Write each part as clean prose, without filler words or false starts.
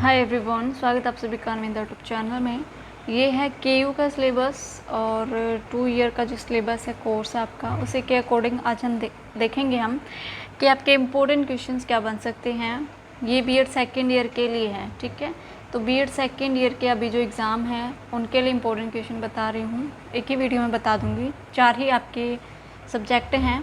Hi everyone, स्वागत आप सभी का मेरा यूट्यूब चैनल में। ये है केयू का सिलेबस और 2 ईयर का जो सिलेबस है कोर्स है आपका, उसी के अकॉर्डिंग आज हम देखेंगे हम कि आपके इम्पोर्टेंट क्वेश्चंस क्या बन सकते हैं। ये बीएड सेकेंड ईयर के लिए है, ठीक है। तो बीएड सेकेंड ईयर के अभी जो एग्ज़ाम है उनके लिए इम्पोर्टेंट क्वेश्चन बता रही हूँ, एक ही वीडियो में बता दूँगी। 4 ही आपके सब्जेक्ट हैं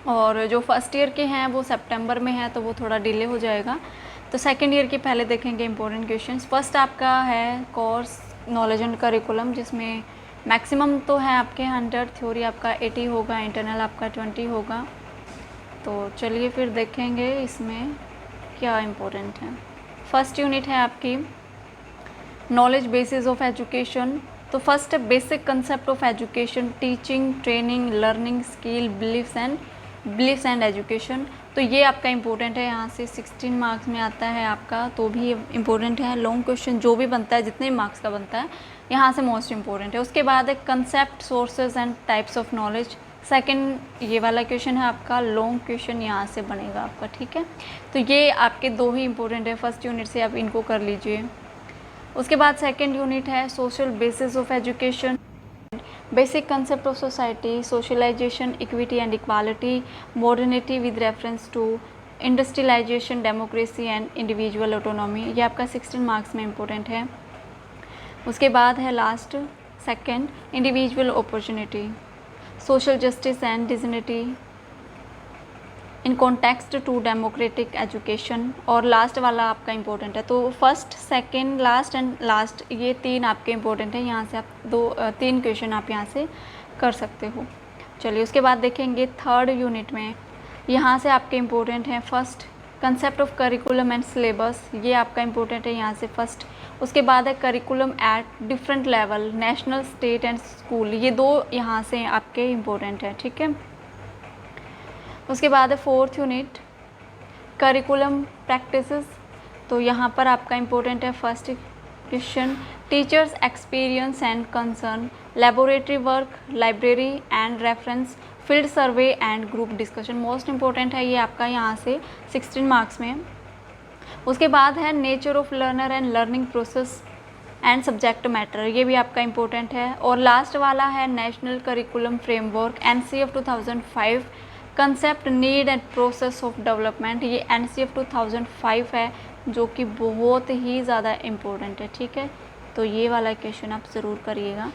और जो फर्स्ट ईयर के हैं वो सितंबर में है, तो वो थोड़ा डिले हो जाएगा। तो सेकेंड ईयर के पहले देखेंगे इंपॉर्टेंट क्वेश्चंस। फर्स्ट आपका है कोर्स नॉलेज एंड करिकुलम, जिसमें मैक्सिमम तो है आपके 100, थ्योरी आपका 80 होगा, इंटरनल आपका 20 होगा। तो चलिए फिर देखेंगे इसमें क्या इम्पोर्टेंट है। फर्स्ट यूनिट है आपकी नॉलेज बेसिस ऑफ एजुकेशन। तो फर्स्ट है basic concept of education, teaching, training, learning, skill, beliefs and education. तो ये आपका इम्पोर्टेंट है, यहाँ से 16 मार्क्स में आता है आपका, तो भी इम्पोर्टेंट है। लॉन्ग क्वेश्चन जो भी बनता है, जितने मार्क्स का बनता है, यहाँ से मोस्ट इम्पोर्टेंट है। उसके बाद है concept, sources and types of knowledge. Second ये वाला क्वेश्चन है आपका, लॉन्ग क्वेश्चन यहाँ से बनेगा आपका, ठीक है। तो ये आपके 2 ही इम्पोर्टेंट है फर्स्ट यूनिट से, आप इनको कर लीजिए। उसके बाद सेकेंड यूनिट है social basis of education, basic concept of society, socialisation, equity and equality, modernity with reference to industrialisation, democracy and individual autonomy. ये आपका 16 मार्क्स में इम्पोर्टेंट है। उसके बाद है last second individual opportunity, social justice and dignity in context to democratic education. और last वाला आपका इम्पोर्टेंट है। तो first, second, last and last, ये 3 आपके इम्पोर्टेंट है। यहाँ से आप 3 क्वेश्चन आप यहाँ से कर सकते हो। चलिए उसके बाद देखेंगे थर्ड यूनिट में, यहाँ से आपके इम्पोर्टेंट हैं first concept of curriculum and syllabus, ये आपका इम्पोर्टेंट है यहाँ से फर्स्ट। उसके बाद है curriculum at different level, national, state and school, ये 2 यहाँ से आपके इम्पोर्टेंट है, ठीक है। उसके बाद है फोर्थ यूनिट करिकुलम प्रैक्टिसेस। तो यहाँ पर आपका इम्पोर्टेंट है first question, teachers experience and concern, laboratory work, library and reference, field survey and group discussion. Most important है ये आपका यहाँ से 16 मार्क्स में। उसके बाद है nature of learner and learning process and subject matter, ये भी आपका इम्पोर्टेंट है। और लास्ट वाला है national curriculum framework, NCF 2005, concept, need and process of development. ये NCF 2005 है, जो कि बहुत ही ज़्यादा इम्पोर्टेंट है, ठीक है। तो ये वाला क्वेश्चन आप ज़रूर करिएगा।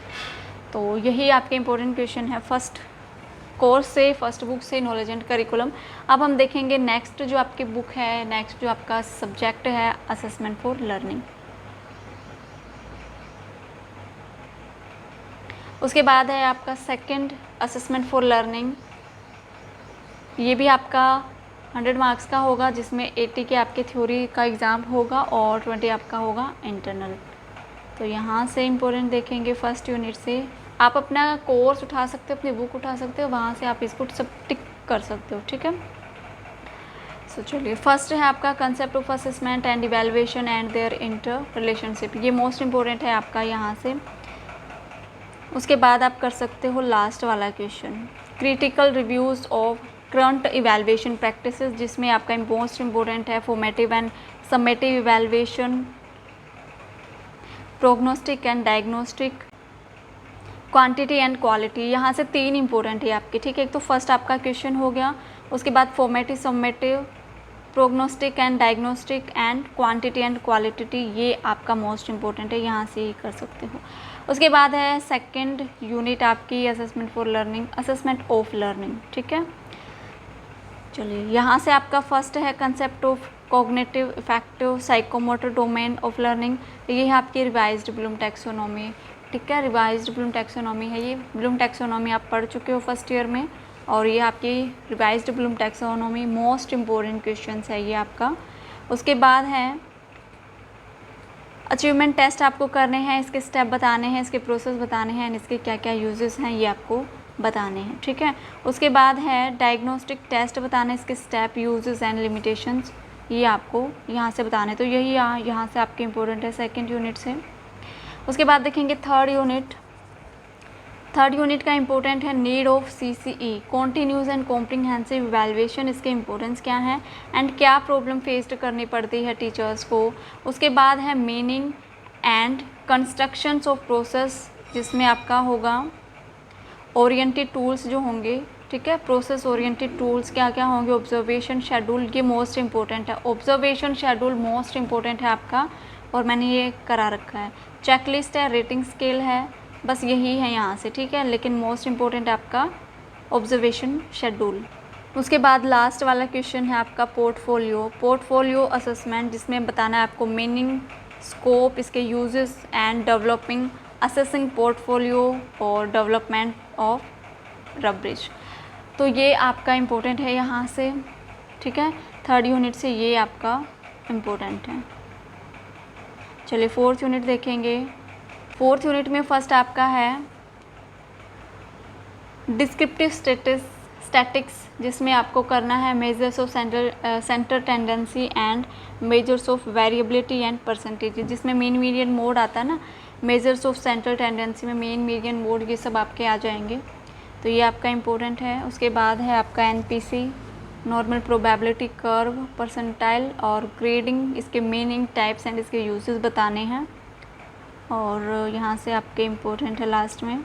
तो यही आपके इम्पोर्टेंट क्वेश्चन है फर्स्ट कोर्स से, फर्स्ट बुक से, नॉलेज एंड करिकुलम। अब हम देखेंगे नेक्स्ट जो आपकी बुक है, नेक्स्ट जो आपका सब्जेक्ट है, असेसमेंट फॉर लर्निंग। उसके बाद है आपका सेकंड असेसमेंट फॉर लर्निंग, ये भी आपका 100 मार्क्स का होगा, जिसमें 80 के आपके थ्योरी का एग्ज़ाम होगा और 20 आपका होगा इंटरनल। तो यहाँ से इम्पोर्टेंट देखेंगे फर्स्ट यूनिट से। आप अपना कोर्स उठा सकते हो, अपनी बुक उठा सकते हो, वहाँ से आप इसको सब टिक कर सकते हो, ठीक है। सो चलिए फर्स्ट है आपका concept of assessment and evaluation and their interrelationship, ये मोस्ट इम्पोर्टेंट है आपका यहाँ से। उसके बाद आप कर सकते हो लास्ट वाला question, critical reviews of current evaluation practices, जिसमें आपका मोस्ट इम्पोर्टेंट है formative and summative evaluation, prognostic and diagnostic, quantity and quality. यहाँ से 3 इम्पोर्टेंट है आपके, ठीक है। एक तो फर्स्ट आपका क्वेश्चन हो गया, उसके बाद formative, summative, prognostic and diagnostic and quantity and quality, ये आपका मोस्ट इम्पोर्टेंट है, यहाँ से ही कर सकते हो। उसके बाद है सेकंड यूनिट आपकी assessment for learning, assessment of learning, ठीक है। चलिए यहाँ से आपका फर्स्ट है concept of cognitive, effective, psychomotor domain of learning, ये है आपकी रिवाइज्ड ब्लूम टैक्सोनॉमी, ठीक है। रिवाइज्ड ब्लूम टैक्सोनॉमी है ये, ब्लूम टैक्सोनॉमी आप पढ़ चुके हो फर्स्ट ईयर में, और ये आपकी revised Bloom taxonomy most important question है ये आपका। उसके बाद है अचीवमेंट टेस्ट आपको करने हैं, इसके स्टेप बताने हैं, इसके प्रोसेस बताने हैं, इसके क्या क्या यूजेस हैं ये आपको बताने हैं, ठीक है। उसके बाद है डायग्नोस्टिक टेस्ट बताने, इसके स्टेप, यूजेस एंड लिमिटेशंस, ये आपको यहाँ से बताने। तो यही यहाँ से आपके इम्पोर्टेंट है सेकंड यूनिट से। उसके बाद देखेंगे थर्ड यूनिट थर्ड यूनिट का इंपॉर्टेंट है need of CCE continuous and comprehensive evaluation, इसके इंपॉर्टेंस क्या है एंड क्या प्रॉब्लम फेस करनी पड़ती है टीचर्स को। उसके बाद है meaning and constructions of process, जिसमें आपका होगा ओरिएंटेड टूल्स जो होंगे, ठीक है, प्रोसेस ओरिएंटेड टूल्स क्या क्या होंगे, ऑब्जर्वेशन शेड्यूल, ये मोस्ट इंपॉर्टेंट है, ऑब्जर्वेशन शेड्यूल मोस्ट इंपॉर्टेंट है आपका, और मैंने ये करा रखा है। चेकलिस्ट है, रेटिंग स्केल है, बस यही है यहाँ से, ठीक है, लेकिन मोस्ट इंपॉर्टेंट आपका ऑब्जर्वेशन शेड्यूल। उसके बाद लास्ट वाला क्वेश्चन है आपका पोर्टफोलियो असेसमेंट, जिसमें बताना है आपको मीनिंग, स्कोप, इसके uses and developing, assessing portfolio और डेवलपमेंट ऑफ रबरिज। तो ये आपका इम्पोर्टेंट है यहाँ से, ठीक है, थर्ड यूनिट से ये आपका इम्पोर्टेंट है। चलिए फोर्थ यूनिट देखेंगे। फोर्थ यूनिट में फर्स्ट आपका है डिस्क्रिप्टिव स्टैटिक्स, जिसमें आपको करना है measures of centre tendency and measures of variability and percentage, जिसमें मीन मीडियन मोड आता है ना, मेजर्स ऑफ सेंटर टेंडेंसी में मीन मीडियन मोड, ये सब आपके आ जाएंगे, तो ये आपका इम्पोर्टेंट है। उसके बाद है आपका NPC normal probability curve, percentile और ग्रेडिंग, इसके मीनिंग, टाइप्स एंड इसके यूजेस बताने हैं। और यहाँ से आपके इम्पोर्टेंट है लास्ट में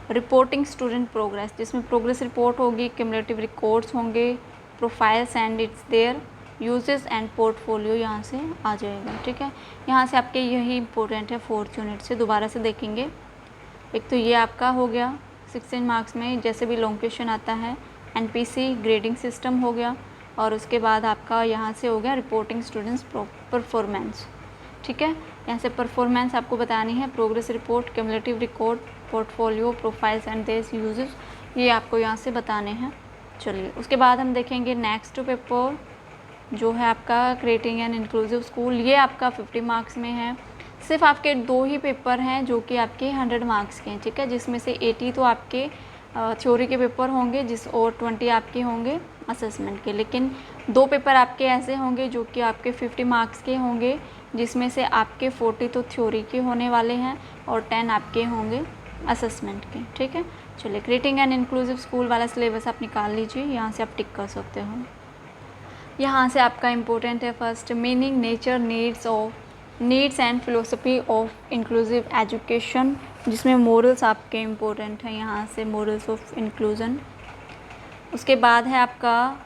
रिपोर्टिंग स्टूडेंट प्रोग्रेस, जिसमें प्रोग्रेस रिपोर्ट होगी, क्यूमुलेटिव रिकॉर्ड्स होंगे, profiles and it's there uses and portfolio यहाँ से आ जाएगा, ठीक है। यहाँ से आपके यही इम्पोर्टेंट है फोर्थ यूनिट से। दोबारा से देखेंगे, एक तो ये आपका हो गया 16 मार्क्स में, जैसे भी लॉन्ग क्वेश्चन आता है, NPC ग्रेडिंग सिस्टम हो गया, और उसके बाद आपका यहाँ से हो गया रिपोर्टिंग स्टूडेंट्स परफॉर्मेंस, ठीक है। यहाँ से परफॉर्मेंस आपको बतानी है, progress report, cumulative record, portfolio, profiles and there uses, ये आपको यहाँ से बताने हैं। चलिए उसके बाद हम देखेंगे नेक्स्ट पेपर जो है आपका क्रिएटिंग एन इंक्लूसिव स्कूल। ये आपका 50 मार्क्स में है। सिर्फ आपके 2 ही पेपर हैं जो कि आपके 100 मार्क्स के हैं, ठीक है, जिसमें से 80 तो आपके थ्योरी के पेपर होंगे और 20 आपके होंगे असेसमेंट के। लेकिन 2 पेपर आपके ऐसे होंगे जो कि आपके 50 मार्क्स के होंगे, जिसमें से आपके 40 तो थ्योरी के होने वाले हैं और 10 आपके होंगे असेसमेंट के, ठीक है। चलिए क्रिएटिंग एन इंक्लूसिव स्कूल वाला सिलेबस आप निकाल लीजिए, यहाँ से आप टिक कर सकते हो। यहाँ से आपका इम्पोर्टेंट है first meaning, nature, needs and philosophy of inclusive education, जिसमें मोरल्स आपके इम्पोर्टेंट हैं, यहाँ से मोरल्स ऑफ इंक्लूजन। उसके बाद है आपका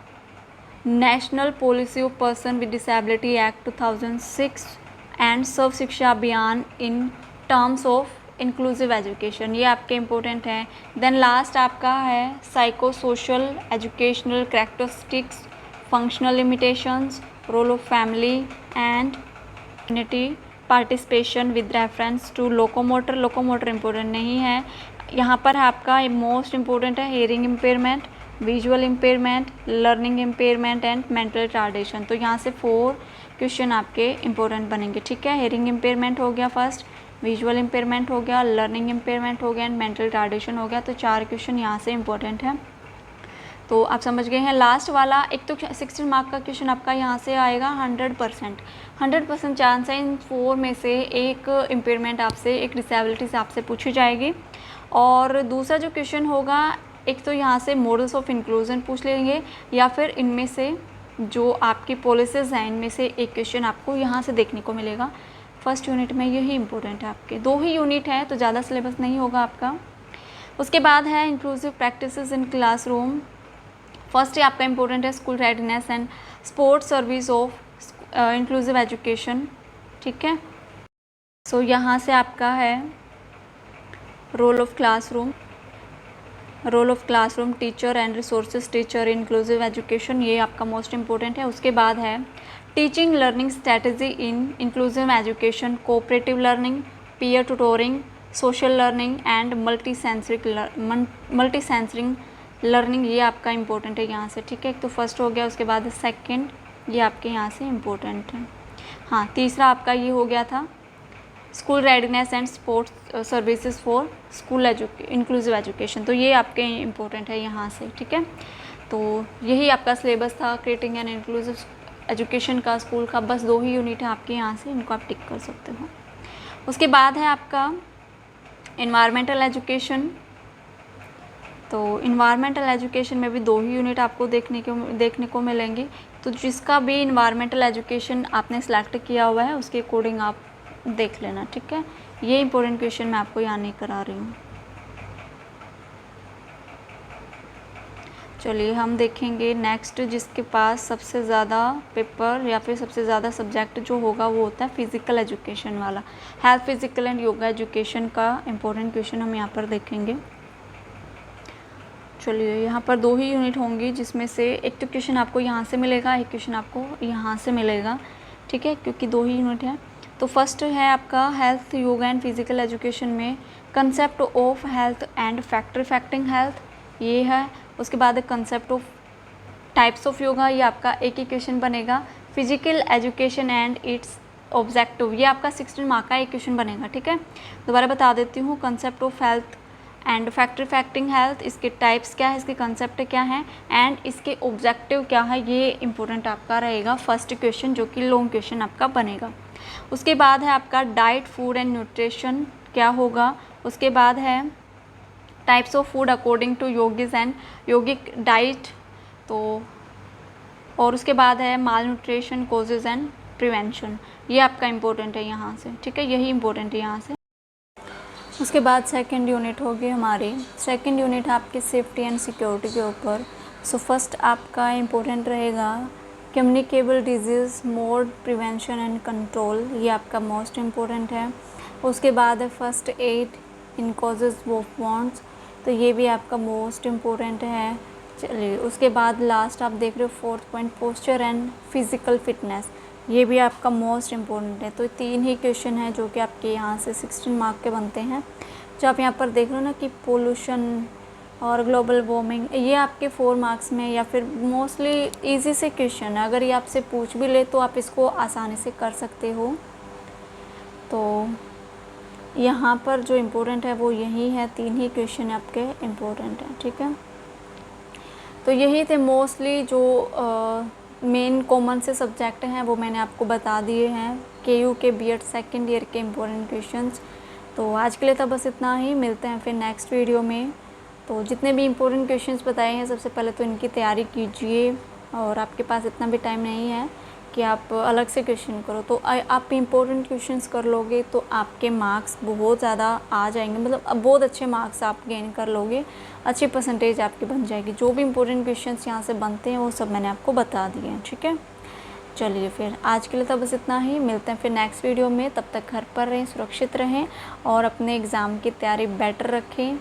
national policy of person with disability act 2006 and Sarva Shiksha Abhiyan in terms of inclusive education, ये आपके इम्पोर्टेंट हैं। देन लास्ट आपका है psychosocial educational characteristics, functional limitations, role of family and community participation with reference to locomotor important नहीं है। यहाँ पर आपका मोस्ट इम्पोर्टेंट है hearing impairment, visual impairment, learning impairment and mental retardation. तो यहाँ से 4 क्वेश्चन आपके इम्पोर्टेंट बनेंगे, ठीक है। हेयरिंग इम्पेयरमेंट हो गया फर्स्ट, विजुअल इम्पेयरमेंट हो गया, लर्निंग इम्पेयरमेंट हो गया एंड मेंटल रिटार्डेशन हो गया। तो 4 क्वेश्चन यहाँ से इम्पोर्टेंट है, तो आप समझ गए हैं। लास्ट वाला एक तो 16 मार्क का क्वेश्चन आपका यहाँ से आएगा 100% चांस है इन 4 में से एक इम्पेयरमेंट आपसे, एक डिसेबिलिटी से आपसे पूछी जाएगी। और दूसरा जो क्वेश्चन होगा, एक तो यहाँ से मॉडल्स ऑफ इंक्लूजन पूछ लेंगे, या फिर इनमें से जो आपकी पॉलिसीज़ हैं इनमें से एक क्वेश्चन आपको यहाँ से देखने को मिलेगा। फर्स्ट यूनिट में यही इंपॉर्टेंट है, आपके 2 ही यूनिट है तो ज़्यादा सिलेबस नहीं होगा आपका। उसके बाद है inclusive practices in classroom. First ही आपका इंपॉर्टेंट है school readiness and sports service of inclusive education, ठीक है। सो यहाँ से आपका है role of classroom teacher and resources teacher inclusive education, ये आपका मोस्ट इम्पोर्टेंट है। उसके बाद है teaching learning strategy in inclusive education, cooperative learning, peer tutoring, social learning and multi sensoring learning, ये आपका इम्पोर्टेंट है यहाँ से, ठीक है। एक तो फर्स्ट हो गया, उसके बाद सेकंड, ये आपके यहाँ से इम्पोर्टेंट है। हाँ, तीसरा आपका ये हो गया था school readiness and sports services for school inclusive education, तो ये आपके इम्पोर्टेंट है यहाँ से, ठीक है। तो यही आपका सिलेबस था क्रिएटिंग एन इंक्लूसिव एजुकेशन का, स्कूल का। बस 2 ही यूनिट है आपके यहाँ से, इनको आप टिक कर सकते हो। उसके बाद है आपका एनवायरमेंटल एजुकेशन, तो इन्वायरमेंटल एजुकेशन में भी 2 ही यूनिट आपको देखने को मिलेंगी। तो जिसका भी इन्वायरमेंटल एजुकेशन आपने सेलेक्ट किया हुआ है उसके अकॉर्डिंग आप देख लेना, ठीक है। ये इंपॉर्टेंट क्वेश्चन मैं आपको यहाँ नहीं करा रही हूँ। चलिए हम देखेंगे नेक्स्ट, जिसके पास सबसे ज़्यादा पेपर या फिर सबसे ज़्यादा सब्जेक्ट जो होगा वो होता है फिज़िकल एजुकेशन वाला। Health, physical and yoga education का इम्पोर्टेंट क्वेश्चन हम यहाँ पर देखेंगे। चलिए यहाँ पर 2 ही यूनिट होंगी, जिसमें से एक तो क्वेश्चन आपको यहाँ से मिलेगा, एक क्वेश्चन आपको यहाँ से मिलेगा, ठीक है, क्योंकि 2 ही यूनिट है। तो फर्स्ट है आपका health, yoga and physical education में concept of health and factor affecting health, ये है। उसके बाद concept of types of yoga, ये आपका एक ही क्वेश्चन बनेगा। Physical education and its objective, ये आपका 16 मार्क का एक क्वेश्चन बनेगा, ठीक है। दोबारा बता देती हूँ, concept of health and factor affecting health, इसके टाइप्स क्या है, इसके कंसेप्ट क्या है एंड इसके ऑब्जेक्टिव क्या है, ये इंपॉर्टेंट आपका रहेगा फर्स्ट क्वेश्चन, जो कि लॉन्ग क्वेश्चन आपका बनेगा। उसके बाद है आपका डाइट, फूड एंड न्यूट्रिशन क्या होगा। उसके बाद है types of food according to yogis and yogic diet, तो और उसके बाद है malnutrition causes and prevention, ये आपका इम्पोर्टेंट है यहाँ से, ठीक है, यही इम्पोर्टेंट है यहाँ से। उसके बाद सेकंड यूनिट होगी हमारी, सेकंड यूनिट आपकी सेफ्टी एंड सिक्योरिटी के ऊपर। सो फर्स्ट आपका इम्पोर्टेंट रहेगा communicable disease mode prevention and control, ये आपका मोस्ट इम्पोर्टेंट है। उसके बाद है first aid in causes of wants, तो ये भी आपका मोस्ट इम्पोर्टेंट है। चलिए उसके बाद लास्ट आप देख रहे हो 4th point posture and physical fitness, ये भी आपका मोस्ट इम्पोर्टेंट है। तो 3 ही क्वेश्चन हैं जो कि आपके यहाँ से 16 मार्क के बनते हैं। जो आप यहाँ पर देख रहे हो ना कि पोल्यूशन और ग्लोबल वार्मिंग, ये आपके 4 मार्क्स में या फिर मोस्टली ईजी से क्वेश्चन है। अगर ये आपसे पूछ भी ले तो आप इसको आसानी से कर सकते हो। तो यहाँ पर जो इम्पोर्टेंट है वो यही है, 3 ही क्वेश्चन आपके इम्पोर्टेंट हैं, ठीक है। तो यही थे मोस्टली जो मेन कॉमन से सब्जेक्ट हैं, वो मैंने आपको बता दिए हैं, केयू के बीएड सेकंड ईयर के इम्पोर्टेंट क्वेश्चंस। तो आज के लिए तो बस इतना ही, मिलते हैं फिर नेक्स्ट वीडियो में। तो जितने भी इम्पोर्टेंट क्वेश्चंस बताए हैं, सबसे पहले तो इनकी तैयारी कीजिए, और आपके पास इतना भी टाइम नहीं है कि आप अलग से क्वेश्चन करो। तो आप इम्पोर्टेंट क्वेश्चंस कर लोगे तो आपके मार्क्स बहुत ज़्यादा आ जाएंगे, मतलब अब बहुत अच्छे मार्क्स आप गेन कर लोगे, अच्छी परसेंटेज आपकी बन जाएगी। जो भी इम्पोर्टेंट क्वेश्चंस यहाँ से बनते हैं वो सब मैंने आपको बता दिए हैं, ठीक है। चलिए फिर आज के लिए तो बस इतना ही, मिलते हैं फिर नेक्स्ट वीडियो में। तब तक घर पर रहें, सुरक्षित रहें और अपने एग्ज़ाम की तैयारी बेटर रखें।